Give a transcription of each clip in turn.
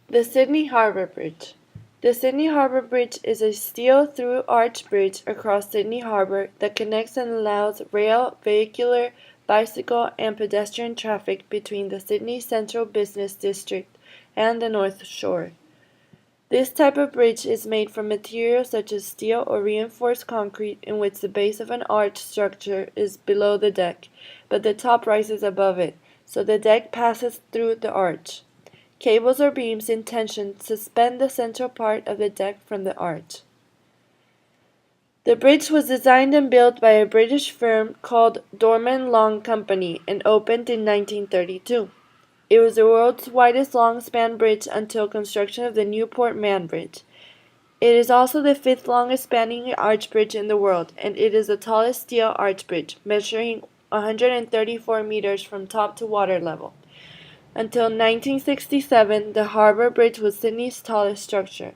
The Sydney Harbour Bridge. The Sydney Harbour Bridge is a steel through-arch bridge across Sydney Harbour that connects and allows rail, vehicular, bicycle, and pedestrian traffic between the Sydney Central Business District and the North Shore. This type of bridge is made from materials such as steel or reinforced concrete in which the base of an arch structure is below the deck, but the top rises above it, so the deck passes through the arch. Cables or beams in tension suspend the central part of the deck from the arch. The bridge was designed and built by a British firm called Dorman Long Company and opened in 1932. It was the world's widest long-span bridge until construction of the Newport Man Bridge. It is also the fifth longest spanning arch bridge in the world, and it is the tallest steel arch bridge, measuring 134 meters from top to water level. Until 1967, the Harbour Bridge was Sydney's tallest structure.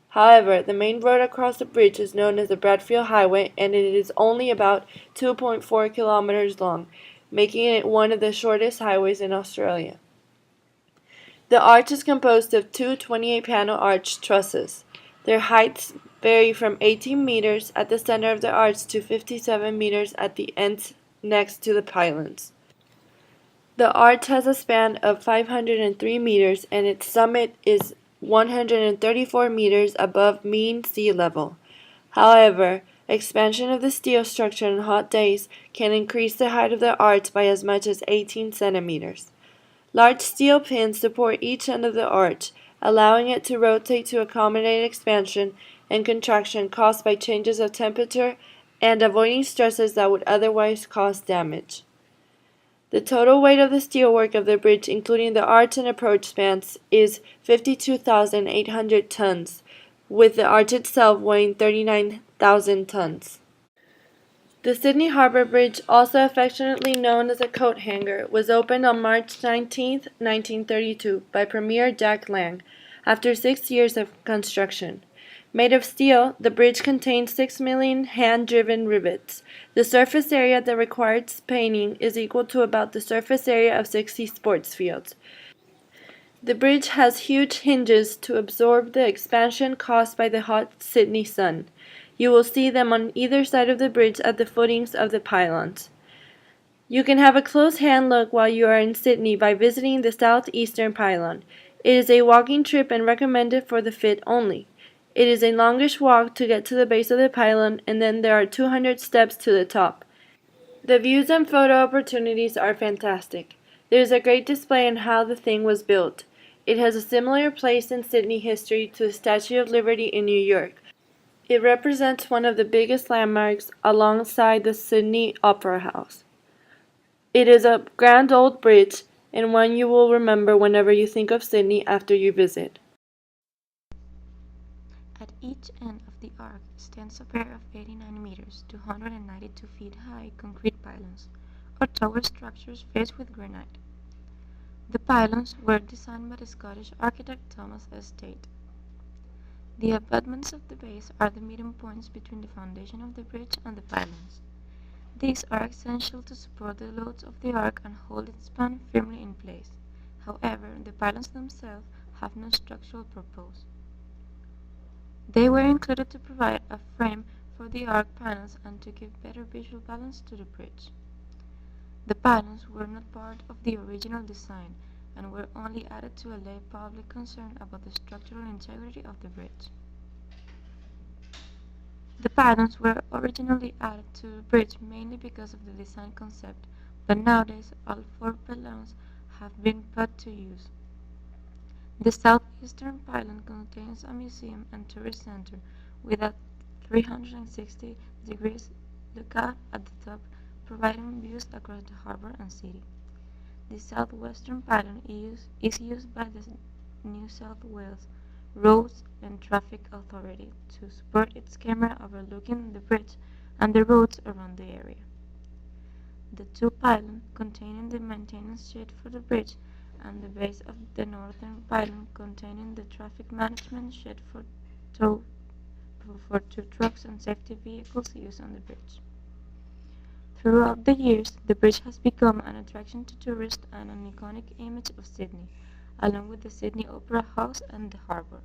However, the main road across the bridge is known as the Bradfield Highway, and it is only about 2.4 kilometers long, making it one of the shortest highways in Australia. The arch is composed of two 28-panel arch trusses. Their heights vary from 18 meters at the center of the arch to 57 meters at the ends next to the pylons. The arch has a span of 503 meters and its summit is 134 meters above mean sea level. However, expansion of the steel structure on hot days can increase the height of the arch by as much as 18 centimeters. Large steel pins support each end of the arch, allowing it to rotate to accommodate expansion and contraction caused by changes of temperature and avoiding stresses that would otherwise cause damage. The total weight of the steelwork of the bridge, including the arch and approach spans, is 52,800 tons, with the arch itself weighing 39,000 tons. The Sydney Harbour Bridge, also affectionately known as a coat hanger, was opened on March 19, 1932, by Premier Jack Lang, after 6 years of construction. Made of steel, the bridge contains 6 million hand-driven rivets. The surface area that requires painting is equal to about the surface area of 60 sports fields. The bridge has huge hinges to absorb the expansion caused by the hot Sydney sun. You will see them on either side of the bridge at the footings of the pylons. You can have a close-hand look while you are in Sydney by visiting the southeastern pylon. It is a walking trip and recommended for the fit only. It is a longish walk to get to the base of the pylon, and then there are 200 steps to the top. The views and photo opportunities are fantastic. There is a great display on how the thing was built. It has a similar place in Sydney history to the Statue of Liberty in New York. It represents one of the biggest landmarks alongside the Sydney Opera House. It is a grand old bridge, and one you will remember whenever you think of Sydney after you visit. At each end of the arc stands a pair of 89 meters to 192 feet high concrete pylons, or tower structures faced with granite. The pylons were designed by the Scottish architect Thomas S. Tate. The abutments of the base are the meeting points between the foundation of the bridge and the pylons. These are essential to support the loads of the arc and hold its span firmly in place. However, the pylons themselves have no structural purpose. They were included to provide a frame for the arc panels and to give better visual balance to the bridge. The pylons were not part of the original design and were only added to allay public concern about the structural integrity of the bridge. The pylons were originally added to the bridge mainly because of the design concept, but nowadays all 4 pylons have been put to use. The southeastern pylon contains a museum and tourist center with a 360 degrees lookout at the top, providing views across the harbour and city. The southwestern pylon is used by the New South Wales Roads and Traffic Authority to support its camera overlooking the bridge and the roads around the area. The 2 pylons containing the maintenance shed for the bridge and the base of the northern pylon containing the traffic management shed for 2 trucks and safety vehicles used on the bridge. Throughout the years, the bridge has become an attraction to tourists and an iconic image of Sydney, along with the Sydney Opera House and the harbour.